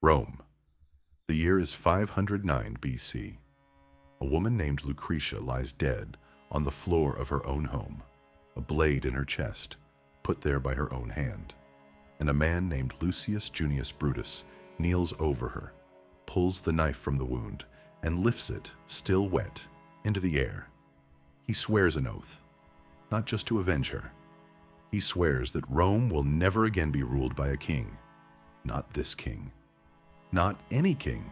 Rome. The year is 509 BC. A woman named Lucretia lies dead on the floor of her own home, a blade in her chest, put there by her own hand. And a man named Lucius Junius Brutus kneels over her, pulls the knife from the wound, and lifts it, still wet, into the air. He swears an oath, not just to avenge her. He swears that Rome will never again be ruled by a king. Not this king. Not any king.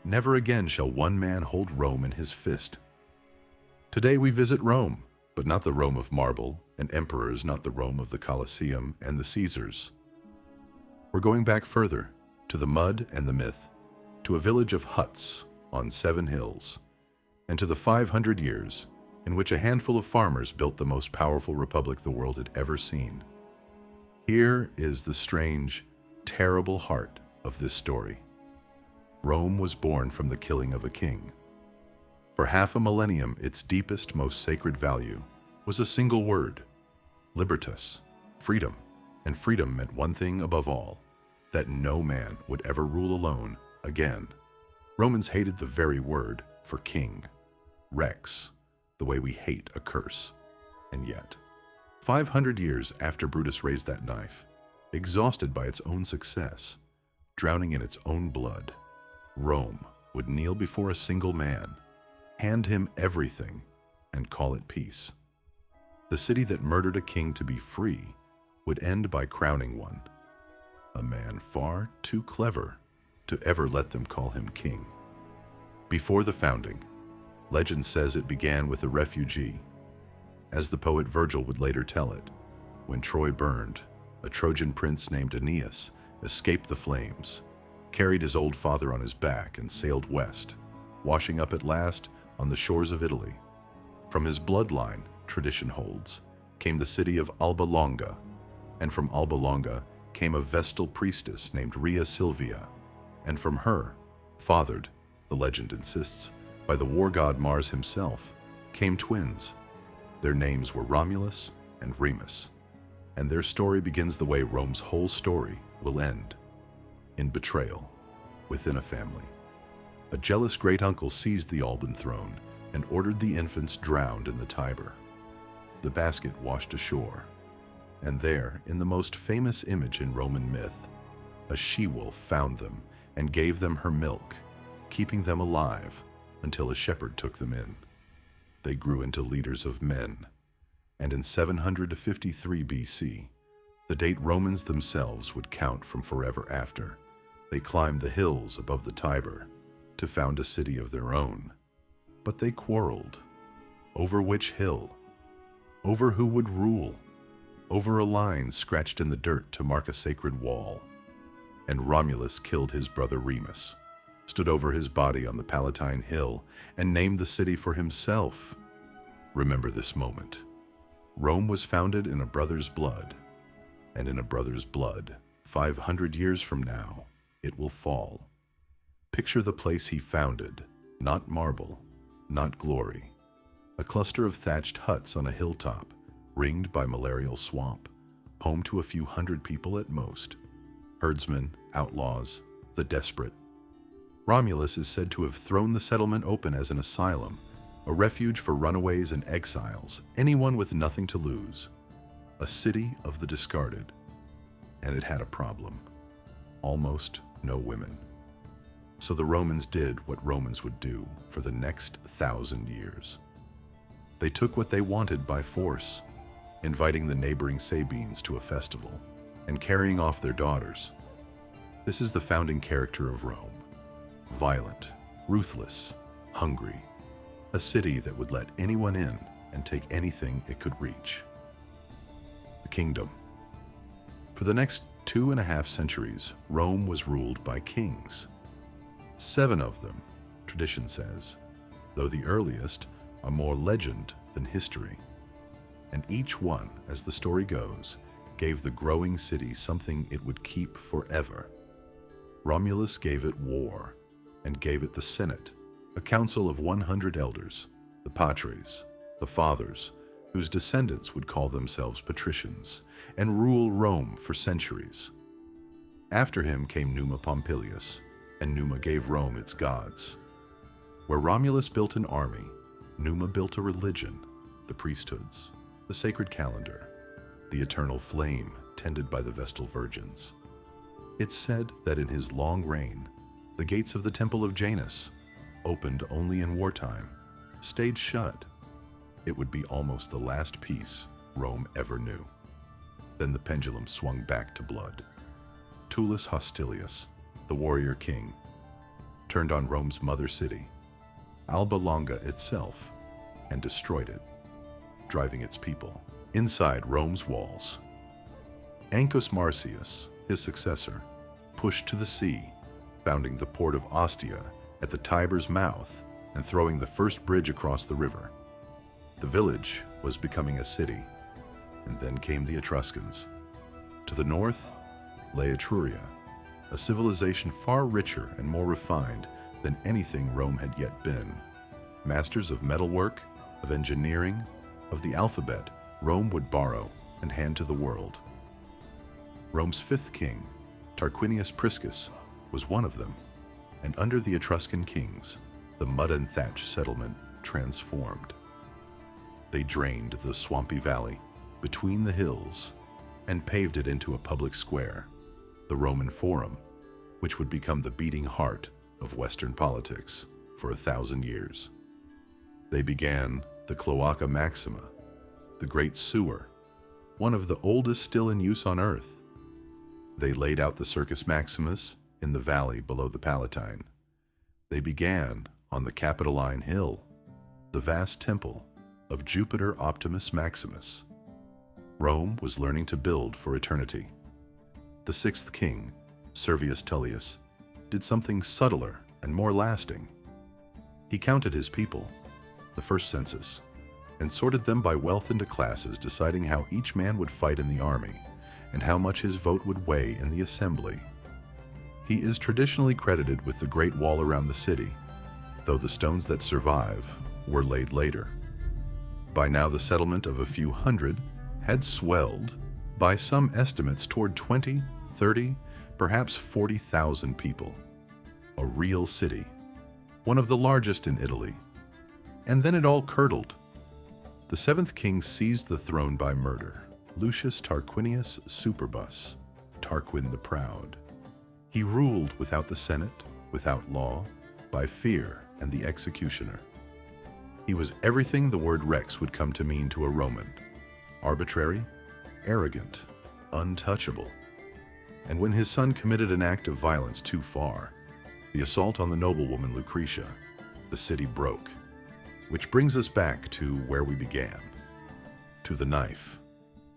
Never again shall one man hold Rome in his fist. Today we visit Rome, but not the Rome of marble, and emperors, not the Rome of the Colosseum and the Caesars. We're going back further, to the mud and the myth, to a village of huts on 7 hills, and to the 500 years in which a handful of farmers built the most powerful republic the world had ever seen. Here is the strange, terrible heart of this story. Rome was born from the killing of a king. For half a millennium, its deepest, most sacred value was a single word: libertas, freedom. And freedom meant one thing above all: that no man would ever rule alone again. Romans hated the very word for king, rex, the way we hate a curse. And yet, 500 years after Brutus raised that knife, exhausted by its own success, drowning in its own blood, Rome would kneel before a single man, hand him everything, and call it peace. The city that murdered a king to be free would end by crowning one, a man far too clever to ever let them call him king. Before the founding, legend says it began with a refugee. As the poet Virgil would later tell it, when Troy burned, a Trojan prince named Aeneas escaped the flames, carried his old father on his back, and sailed west, washing up at last on the shores of Italy. From his bloodline, tradition holds, came the city of Alba Longa, and from Alba Longa came a Vestal priestess named Rhea Silvia, and from her, fathered, the legend insists, by the war god Mars himself, came twins. Their names were Romulus and Remus, and their story begins the way Rome's whole story will end: in betrayal, within a family. A jealous great-uncle seized the Alban throne and ordered the infants drowned in the Tiber. The basket washed ashore, and there, in the most famous image in Roman myth, a she-wolf found them and gave them her milk, keeping them alive until a shepherd took them in. They grew into leaders of men, and in 753 BC, the date Romans themselves would count from forever after, they climbed the hills above the Tiber to found a city of their own. But they quarreled. Over which hill? Over who would rule? Over a line scratched in the dirt to mark a sacred wall. And Romulus killed his brother Remus, stood over his body on the Palatine Hill, and named the city for himself. Remember this moment. Rome was founded in a brother's blood, and in a brother's blood, 500 years from now, it will fall. Picture the place he founded, not marble, not glory. A cluster of thatched huts on a hilltop, ringed by malarial swamp, home to a few hundred people at most. Herdsmen, outlaws, the desperate. Romulus is said to have thrown the settlement open as an asylum, a refuge for runaways and exiles, anyone with nothing to lose. A city of the discarded. And it had a problem. Almost no women. So the Romans did what Romans would do for the next 1,000 years. They took what they wanted by force, inviting the neighboring Sabines to a festival and carrying off their daughters. This is the founding character of Rome. Violent, ruthless, hungry. A city that would let anyone in and take anything it could reach. The kingdom. For the next 2.5 centuries, Rome was ruled by kings. 7 of them, tradition says, though the earliest are more legend than history. And each one, as the story goes, gave the growing city something it would keep forever. Romulus gave it war, and gave it the Senate, a council of 100 elders, the patres, the fathers, whose descendants would call themselves patricians, and rule Rome for centuries. After him came Numa Pompilius, and Numa gave Rome its gods. Where Romulus built an army, Numa built a religion, the priesthoods, the sacred calendar, the eternal flame tended by the Vestal Virgins. It's said that in his long reign, the gates of the Temple of Janus, opened only in wartime, stayed shut. It would be almost the last peace Rome ever knew. Then the pendulum swung back to blood. Tullus Hostilius, the warrior king, turned on Rome's mother city, Alba Longa itself, and destroyed it, driving its people inside Rome's walls. Ancus Marcius, his successor, pushed to the sea, founding the port of Ostia at the Tiber's mouth and throwing the first bridge across the river. The village was becoming a city, and then came the Etruscans. To the north lay Etruria, a civilization far richer and more refined than anything Rome had yet been. Masters of metalwork, of engineering, of the alphabet, Rome would borrow and hand to the world. Rome's fifth king, Tarquinius Priscus, was one of them, and under the Etruscan kings, the mud and thatch settlement transformed. They drained the swampy valley between the hills and paved it into a public square, the Roman Forum, which would become the beating heart of Western politics for 1,000 years. They began the Cloaca Maxima, the Great Sewer, one of the oldest still in use on Earth. They laid out the Circus Maximus in the valley below the Palatine. They began on the Capitoline Hill, the vast temple of Jupiter Optimus Maximus. Rome was learning to build for eternity. The sixth king, Servius Tullius, did something subtler and more lasting. He counted his people, the first census, and sorted them by wealth into classes, deciding how each man would fight in the army and how much his vote would weigh in the assembly. He is traditionally credited with the Great Wall around the city, though the stones that survive were laid later. By now the settlement of a few hundred had swelled, by some estimates, toward 20, 30, perhaps 40,000 people. A real city, one of the largest in Italy. And then it all curdled. The seventh king seized the throne by murder, Lucius Tarquinius Superbus, Tarquin the Proud. He ruled without the Senate, without law, by fear and the executioner. He was everything the word rex would come to mean to a Roman: arbitrary, arrogant, untouchable. And when his son committed an act of violence too far, the assault on the noblewoman Lucretia, the city broke. Which brings us back to where we began, to the knife,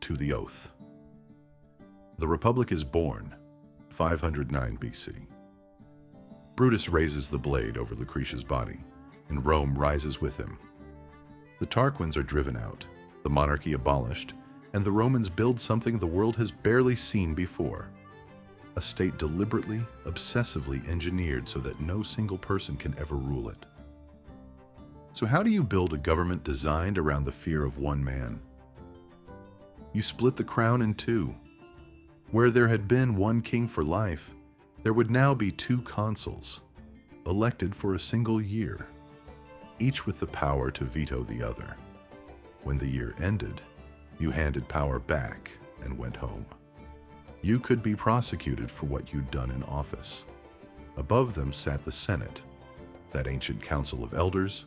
to the oath. The Republic is born, 509 BC. Brutus raises the blade over Lucretia's body, and Rome rises with him. The Tarquins are driven out, the monarchy abolished, and the Romans build something the world has barely seen before. A state deliberately, obsessively engineered so that no single person can ever rule it. So how do you build a government designed around the fear of one man? You split the crown in two. Where there had been one king for life, there would now be two consuls, elected for a single year, each with the power to veto the other. When the year ended, you handed power back and went home. You could be prosecuted for what you'd done in office. Above them sat the Senate, that ancient council of elders,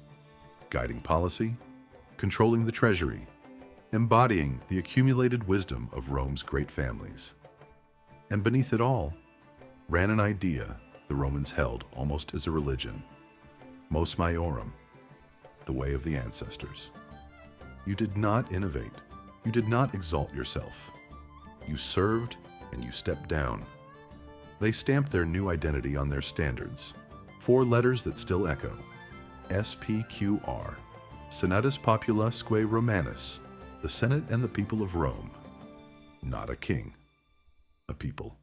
guiding policy, controlling the treasury, embodying the accumulated wisdom of Rome's great families. And beneath it all, ran an idea the Romans held almost as a religion: mos maiorum, the way of the ancestors. You did not innovate. You did not exalt yourself. You served and you stepped down. They stamped their new identity on their standards, 4 letters that still echo: SPQR, Senatus Populusque Romanus, the Senate and the people of Rome. Not a king, a people.